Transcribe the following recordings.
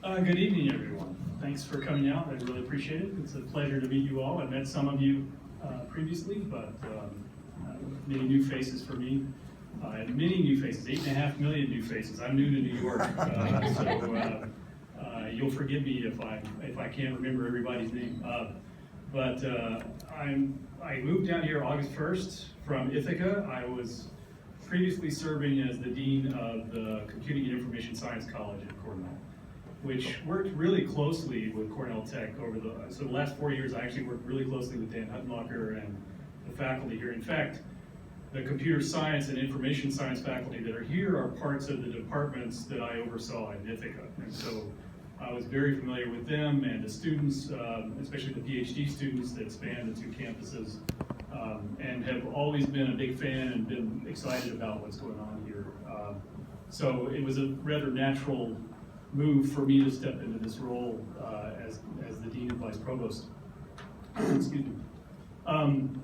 Good evening, everyone. Thanks for coming out. I really appreciate it. It's a pleasure to meet you all. I've met some of you previously, but many new faces for me. Many new faces, 8.5 million new faces. I'm new to New York, so you'll forgive me if I can't remember everybody's name. I moved down here August 1st from Ithaca. I was previously serving as the Dean of the Computing and Information Science College at Cornell, which worked really closely with Cornell Tech so the last 4 years I actually worked really closely with Dan Huttenlocher and the faculty here. In fact, the computer science and information science faculty that are here are parts of the departments that I oversaw in Ithaca. And so I was very familiar with them and the students, especially the PhD students that span the two campuses, and have always been a big fan and been excited about what's going on here. So it was a rather natural move for me to step into this role as the Dean and Vice Provost. Excuse me.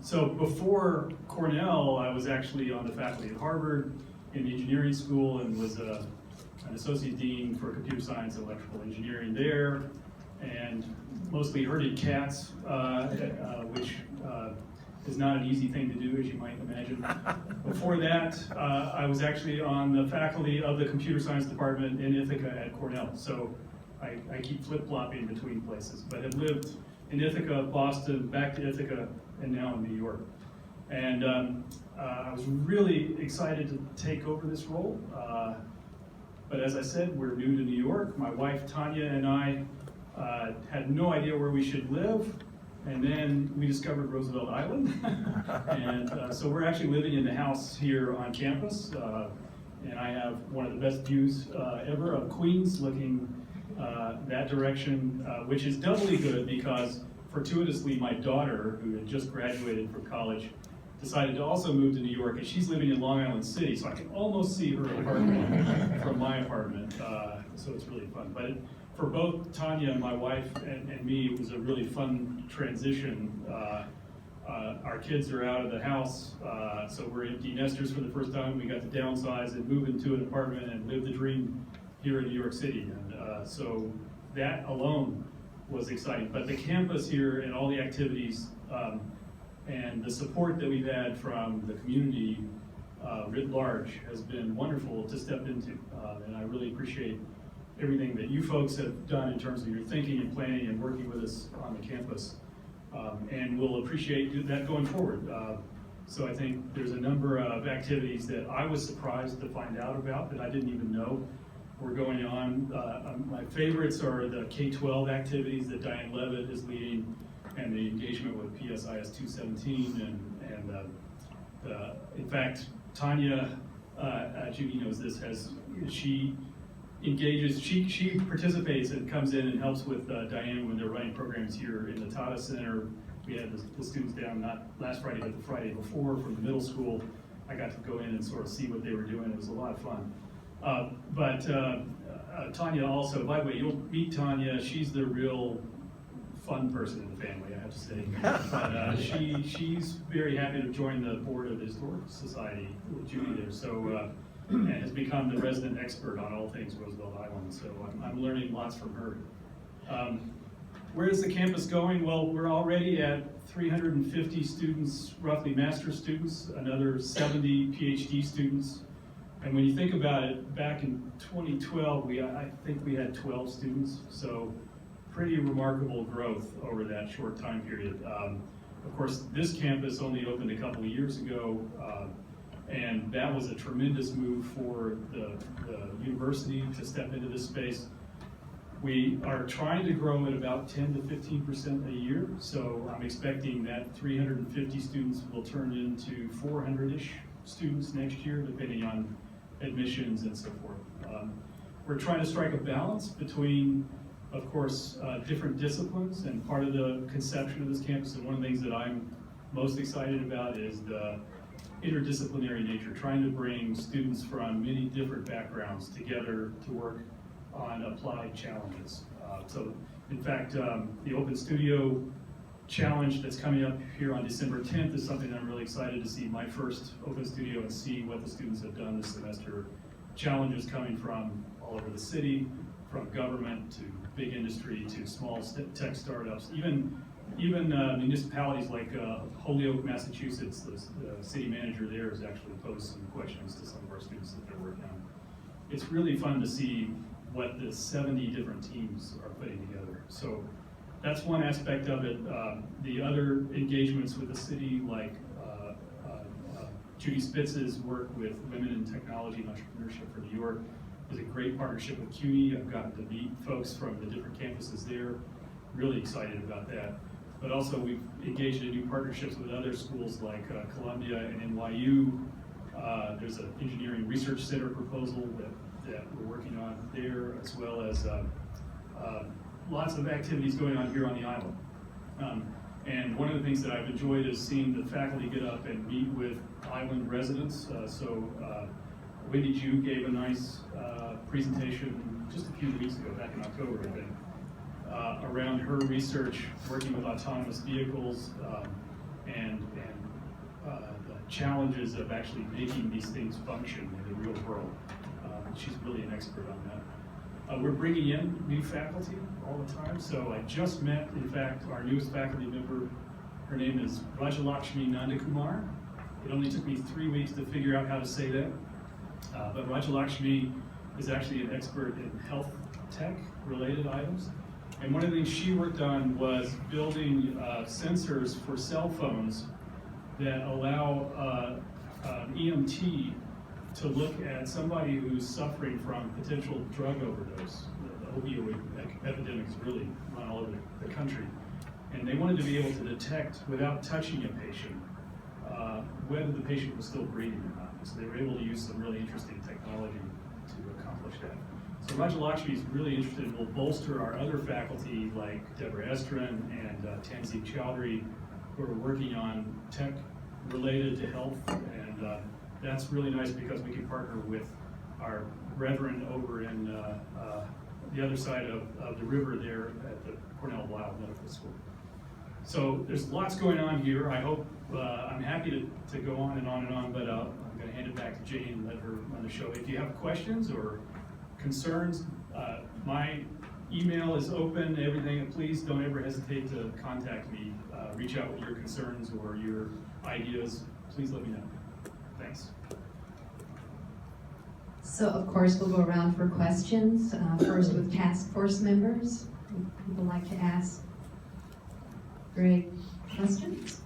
So before Cornell, I was actually on the faculty at Harvard in the engineering school and was an associate dean for computer science and electrical engineering there, and mostly herded cats, which is not an easy thing to do, as you might imagine. Before that, I was actually on the faculty of the computer science department in Ithaca at Cornell. So I keep flip-flopping between places, but have lived in Ithaca, Boston, back to Ithaca, and now in New York. And I was really excited to take over this role. But as I said, we're new to New York. My wife, Tanya, and I had no idea where we should live. And then we discovered Roosevelt Island. And so we're actually living in the house here on campus. And I have one of the best views ever of Queens, looking that direction, which is doubly good because fortuitously my daughter, who had just graduated from college, decided to also move to New York, and she's living in Long Island City, so I can almost see her apartment from my apartment, so it's really fun. But for both Tanya, my wife, and me, it was a really fun transition. Our kids are out of the house, so we're empty nesters for the first time. We got to downsize and move into an apartment and live the dream here in New York City. And so that alone was exciting. But the campus here and all the activities and the support that we've had from the community writ large has been wonderful to step into. And I really appreciate everything that you folks have done in terms of your thinking and planning and working with us on the campus. And we'll appreciate that going forward. So I think there's a number of activities that I was surprised to find out about that I didn't even know were going on. My favorites are the K-12 activities that Diane Levitt is leading, and the engagement with PSIS 217, in fact, Tanya, Judy knows this, she participates and comes in and helps with Diane when they're running programs here in the Tata Center. We had the students down not last Friday, but the Friday before from the middle school. I got to go in and sort of see what they were doing. It was a lot of fun. Tanya also, by the way, you'll meet Tanya. She's the real fun person in the family, I have to say. But she's very happy to join the board of the Historic Society with Judy there. So, and has become the resident expert on all things Roosevelt Island. So I'm learning lots from her. Where is the campus going? Well, we're already at 350 students, roughly master's students, another 70 PhD students. And when you think about it, back in 2012, I think we had 12 students. So pretty remarkable growth over that short time period. Of course, this campus only opened a couple of years ago, and that was a tremendous move for the university to step into this space. We are trying to grow at about 10 to 15% a year, so I'm expecting that 350 students will turn into 400-ish students next year, depending on admissions and so forth. We're trying to strike a balance between, of course, different disciplines, and part of the conception of this campus, and one of the things that I'm most excited about is the interdisciplinary nature, trying to bring students from many different backgrounds together to work on applied challenges. So, in fact, the Open Studio Challenge that's coming up here on December 10th is something I'm really excited to see, my first Open Studio, and see what the students have done this semester. Challenges coming from all over the city, from government to big industry to small tech startups, even municipalities like Holyoke, Massachusetts. The city manager there has actually posed some questions to some of our students that they're working on. It's really fun to see what the 70 different teams are putting together. So that's one aspect of it. The other engagements with the city, like Judy Spitz's work with Women in Technology and Entrepreneurship for New York, is a great partnership with CUNY. I've gotten to meet folks from the different campuses there. Really excited about that. But also we've engaged in new partnerships with other schools like Columbia and NYU. There's an engineering research center proposal that we're working on there, as well as lots of activities going on here on the island. And one of the things that I've enjoyed is seeing the faculty get up and meet with island residents. Wendy Ju gave a nice presentation just a few weeks ago, back in October, I think, around her research working with autonomous vehicles and the challenges of actually making these things function in the real world. She's really an expert on that. We're bringing in new faculty all the time. So I just met, in fact, our newest faculty member. Her name is Rajalakshmi Nandakumar. It only took me 3 weeks to figure out how to say that. But Rajalakshmi is actually an expert in health tech related items. And one of the things she worked on was building sensors for cell phones that allow an EMT to look at somebody who's suffering from potential drug overdose. The opioid epidemic has really run all over the country. And they wanted to be able to detect, without touching a patient, whether the patient was still breathing or not. So they were able to use some really interesting technology to accomplish that. So Rajalakshmi is really interested and will bolster our other faculty like Deborah Estrin and Tanzeen Chowdhury, who are working on tech related to health. And that's really nice because we can partner with our brethren over in the other side of the river there at the Cornell Wild Medical School. So there's lots going on here. I hope, I'm happy to go on and on and on, but I'm going to hand it back to Jane and let her run the show. If you have questions or concerns, my email is open, everything. Please don't ever hesitate to contact me. Reach out with your concerns or your ideas. Please let me know. Thanks. So of course we'll go around for questions, first with task force members. People like to ask Greg questions?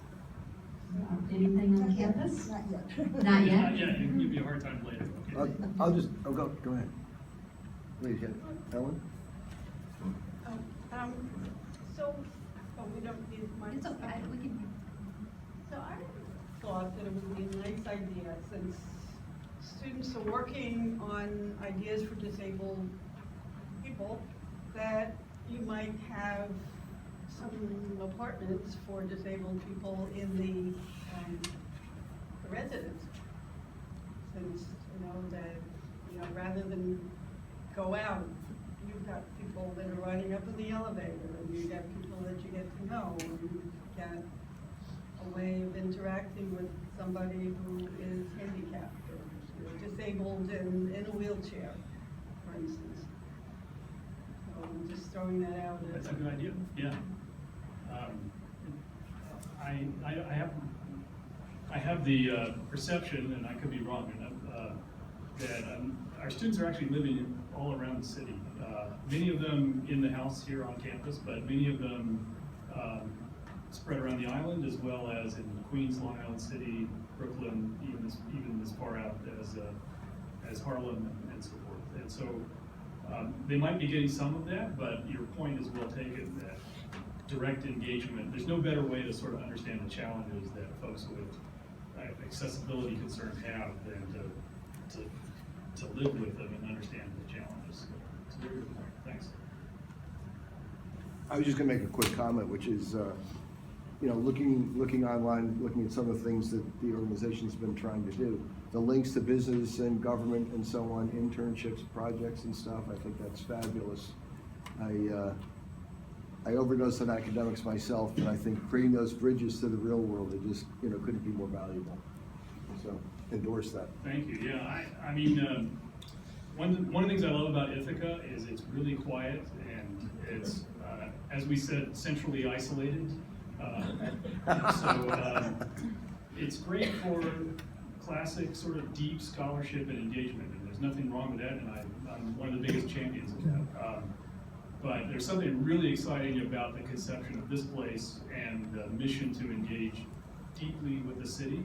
Anything on campus? Not yet. Not yet? Not yet. It can give you a hard time later. Okay. Go ahead. Please, yeah. Ellen? We don't need much. It's okay. We can. So I thought that it would be a nice idea, since students are working on ideas for disabled people, that you might have some apartments for disabled people in the residence. Since, rather than go out, you've got people that are riding up in the elevator, and you get people that you get to know, and you get a way of interacting with somebody who is handicapped or disabled in a wheelchair, for instance. So I'm just throwing that out. That's a good idea. Yeah. I have the perception, and I could be wrong, that our students are actually living all around the city. Many of them in the house here on campus, but many of them spread around the island, as well as in Queens, Long Island City, Brooklyn, even as far out as Harlem and so forth. And so they might be getting some of that, but your point is well taken, that direct engagement, there's no better way to sort of understand the challenges that folks with accessibility concerns have than to live with them and understand the challenges. So very good point. Thanks. I was just going to make a quick comment, which is, looking online, looking at some of the things that the organization's been trying to do, the links to business and government and so on, internships, projects and stuff, I think that's fabulous. I overdosed on academics myself, and I think creating those bridges to the real world, it just, couldn't be more valuable. So endorse that. Thank you. Yeah, I mean, One of the things I love about Ithaca is it's really quiet and it's, as we said, centrally isolated. It's great for classic sort of deep scholarship and engagement, and there's nothing wrong with that, and I'm one of the biggest champions of that. But there's something really exciting about the conception of this place and the mission to engage deeply with the city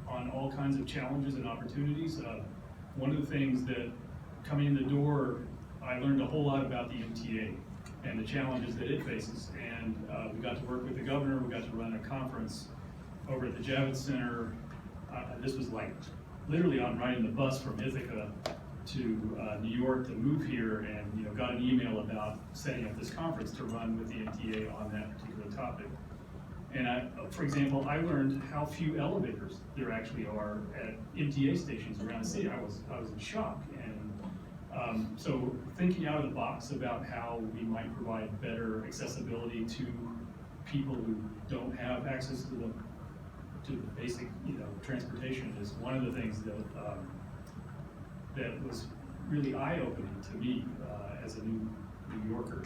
on all kinds of challenges and opportunities. One of the things that coming in the door, I learned a whole lot about the MTA and the challenges that it faces. And we got to work with the governor, we got to run a conference over at the Javits Center. This was like literally on riding the bus from Ithaca to New York to move here, and got an email about setting up this conference to run with the MTA on that particular topic. And for example, I learned how few elevators there actually are at MTA stations around the city. I was in shock. And so thinking out of the box about how we might provide better accessibility to people who don't have access to the basic transportation is one of the things that that was really eye-opening to me as a New Yorker.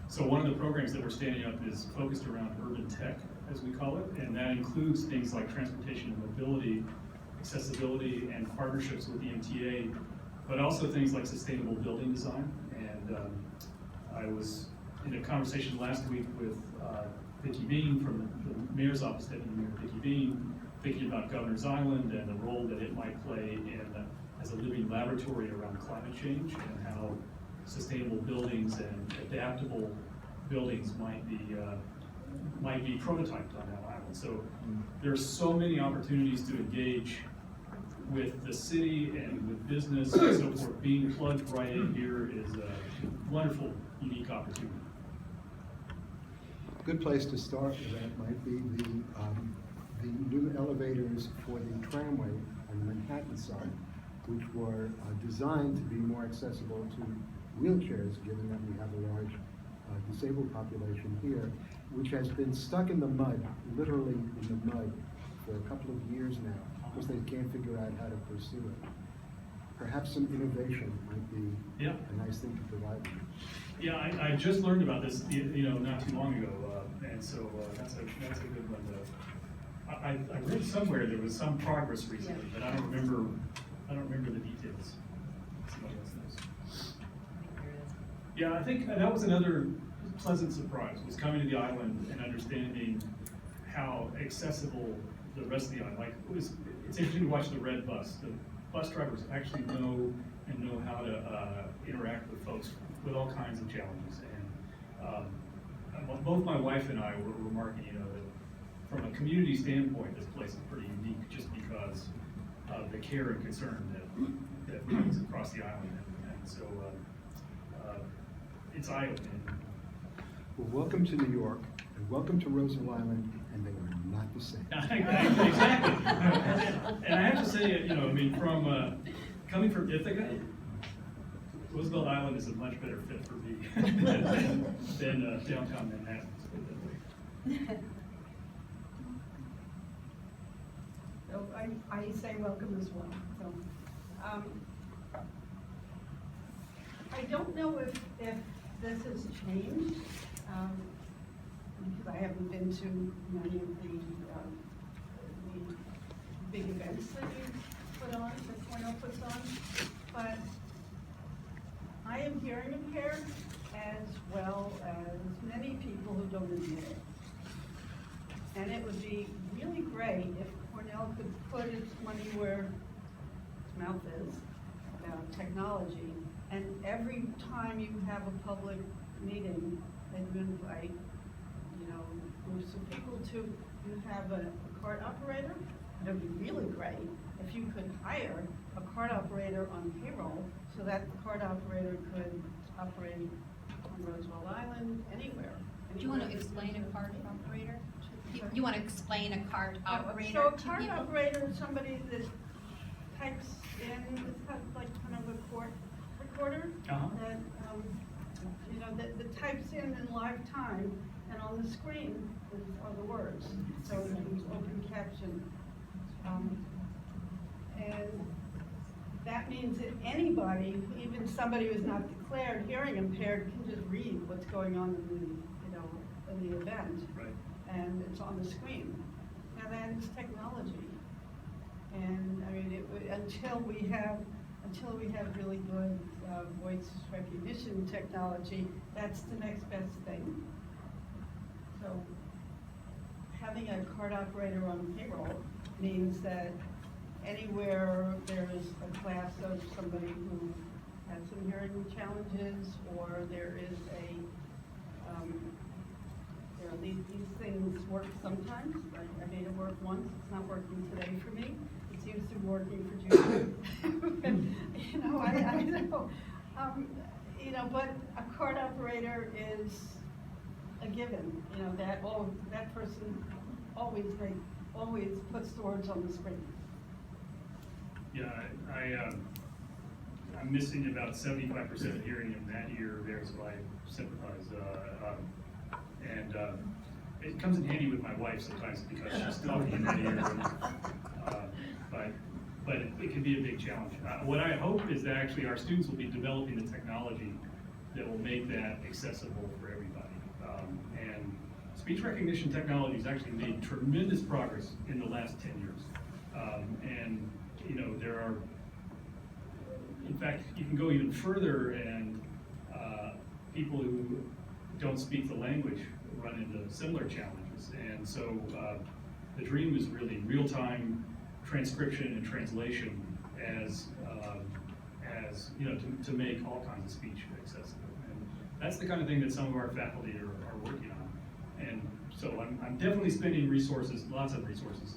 So one of the programs that we're standing up is focused around urban tech, as we call it, and that includes things like transportation and mobility, accessibility, and partnerships with the MTA, but also things like sustainable building design. And I was in a conversation last week with Vicki Bean from the Mayor's Office, Deputy Mayor Vicki Bean, thinking about Governor's Island and the role that it might play as a living laboratory around climate change, and how sustainable buildings and adaptable buildings might be prototyped on that island. So there are so many opportunities to engage with the city and with business and so forth. Being plugged right in here is a wonderful, unique opportunity. A good place to start with that might be the new elevators for the tramway on the Manhattan side, which were designed to be more accessible to wheelchairs, given that we have a large disabled population here, which has been stuck in the mud, literally in the mud, for a couple of years now, because they can't figure out how to pursue it. Perhaps some innovation might be a nice thing to provide them. Yeah, I just learned about this, not too long ago, and so that's a good one. I read somewhere there was some progress recently, but I don't remember the details. Somebody else knows. Yeah, I think that was another pleasant surprise, was coming to the island and understanding how accessible the rest of the island. It's interesting to watch the red bus. The bus drivers actually know how to interact with folks with all kinds of challenges. And both my wife and I were remarking, that from a community standpoint, this place is pretty unique just because of the care and concern that comes across the island. And so it's eye-opening. Well, welcome to New York, and welcome to Roosevelt Island, and they are not the same. Exactly. And I have to say, from coming from Ithaca, Roosevelt Island is a much better fit for me than downtown Manhattan. So I say welcome as well. So I don't know if this has changed, because I haven't been to many of the big events that you put on, that Cornell puts on, but I am hearing impaired, as well as many people who don't admit it. And it would be really great if Cornell could put its money where its mouth is about technology, and every time you have a public meeting, that you invite, groups of people to, you have a cart operator. It would be really great if you could hire a cart operator on payroll, so that the cart operator could operate on Roosevelt Island, anywhere. Do you want to explain a cart operator? You want to explain a cart operator? So a to cart people? operator is somebody that types in, it's kind of a court recorder that types in live time, and on the screen are the words. So it's open caption. And that means that anybody, even somebody who's not declared hearing impaired, can just read what's going on in the, you know, in the event. Right. And it's on the screen. Now that's technology. And I mean, until we have really good voice recognition technology, that's the next best thing. So having a card operator on payroll means that anywhere there is a class of somebody who has some hearing challenges, or there is a, you know, these things work sometimes. I made it work once. It's not working today for me. It seems to be working for Judy. You know, I know. You know, but a card operator is a given. You know, that person always puts the words on the screen. Yeah, I'm missing about 75% of hearing in that ear there, so I sympathize. And it comes in handy with my wife sometimes because she's talking in that ear. But it can be a big challenge. What I hope is that actually our students will be developing the technology that will make that accessible for everybody. And speech recognition technology has actually made tremendous progress in the last 10 years. And you know, there are, in fact, you can go even further, and people who don't speak the language run into similar challenges. And so the dream is really real-time transcription and translation as you know, to make all kinds of speech accessible. And that's the kind of thing that some of our faculty are working on. And so I'm definitely spending resources, lots of resources,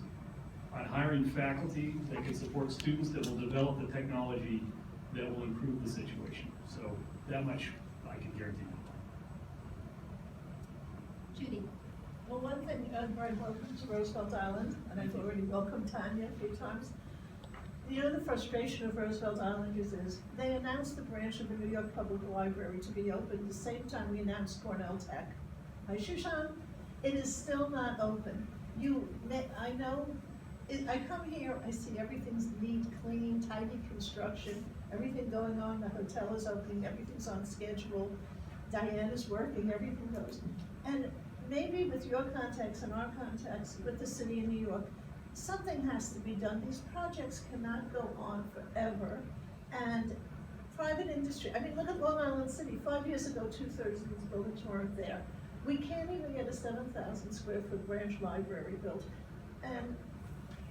on hiring faculty that can support students that will develop the technology that will improve the situation. So that much I can guarantee. Judy? Well, one thing, Brian, welcome to Roosevelt Island, and I've already welcomed Tanya a few times. You know, the frustration of Roosevelt Islanders is they announced the branch of the New York Public Library to be open the same time we announced Cornell Tech. Hi, Shushan. It is still not open. I know, I come here, I see everything's neat, clean, tidy construction, everything going on, the hotel is opening, everything's on schedule, Diane is working, everything goes. And maybe with your contacts and our contacts with the city of New York, something has to be done. These projects cannot go on forever. And private industry, I mean, look at Long Island City. 5 years ago, 2/3 of these buildings weren't there. We can't even get a 7,000 square foot branch library built. And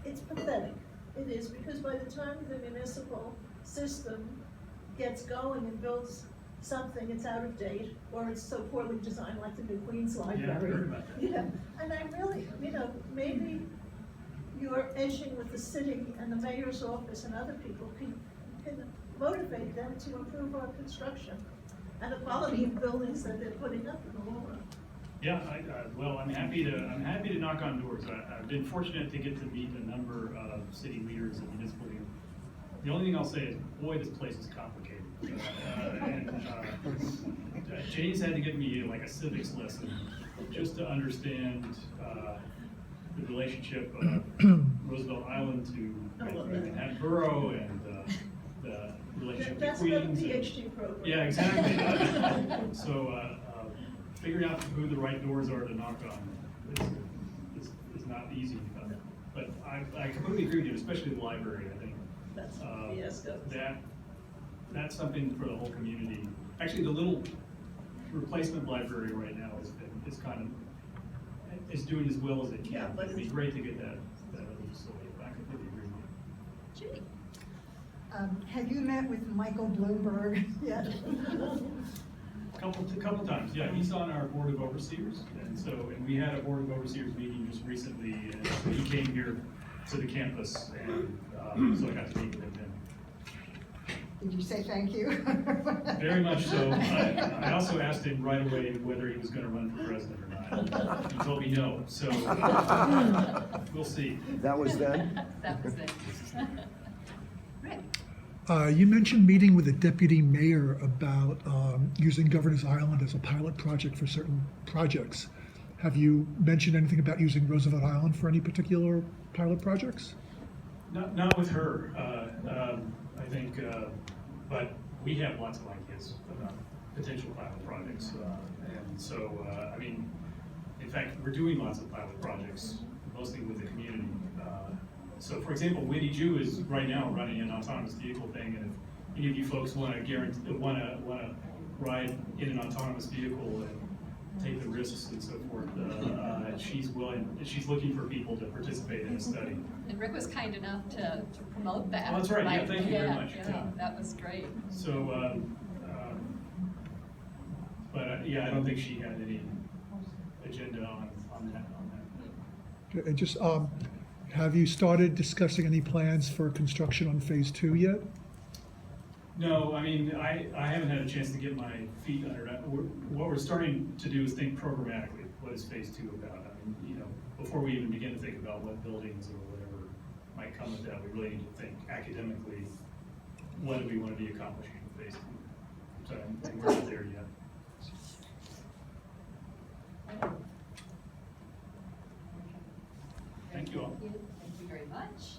it's pathetic. It is, because by the time the municipal system gets going and builds something, it's out of date, or it's so poorly designed, like the new Queens Library. Yeah, I've heard about that. Yeah, and I really, you know, maybe you're edging with the city and the mayor's office and other people can motivate them to improve our construction and the quality of buildings that they're putting up in the long run. Yeah, well, I'm happy to knock on doors. I've been fortunate to get to meet a number of city leaders and municipal leaders. The only thing I'll say is, boy, this place is complicated. Jane's had to give me like a civics lesson just to understand the relationship of Roosevelt Island to Manhattan Borough and the relationship to That's Queens. the PhD program. Yeah, exactly. So figuring out who the right doors are to knock on is not easy. But I completely agree with you, especially the library. I think That's a fiasco. that's something for the whole community. Actually, the little replacement library right now is doing as well as it can. Yeah, but It'd be it's- great to get that other facility. I completely agree with you. Judy? Have you met with Michael Bloomberg yet? Couple times, yeah. He's on our board of overseers, and we had a board of overseers meeting just recently, and he came here to the campus, and so I got to meet with him. Did you say thank you? Very much so. I also asked him right away whether he was going to run for president or not. He told me no, so we'll see. That was then? That was it. Rick? You mentioned meeting with the deputy mayor about using Governor's Island as a pilot project for certain projects. Have you mentioned anything about using Roosevelt Island for any particular pilot projects? Not with her, I think, but we have lots of ideas about potential pilot projects. And so, I mean, in fact, we're doing lots of pilot projects, mostly with the community. So for example, Winnie Jew is right now running an autonomous vehicle thing, and if any of you folks want to ride in an autonomous vehicle and take the risks and so forth, she's looking for people to participate in a study. And Rick was kind enough to promote that. Oh, that's right. Yeah, thank you very much. Yeah, Yeah. that was great. So, but yeah, I don't think she had any agenda on that. Okay, and just, have you started discussing any plans for construction on phase 2 yet? No, I mean, I haven't had a chance to get my feet under it. What we're starting to do is think programmatically. What is phase 2 about? I mean, you know, before we even begin to think about what buildings or whatever might come of that, we really need to think academically, what do we want to be accomplishing in phase 2? So we're not there yet. Thank you all. Thank you very much.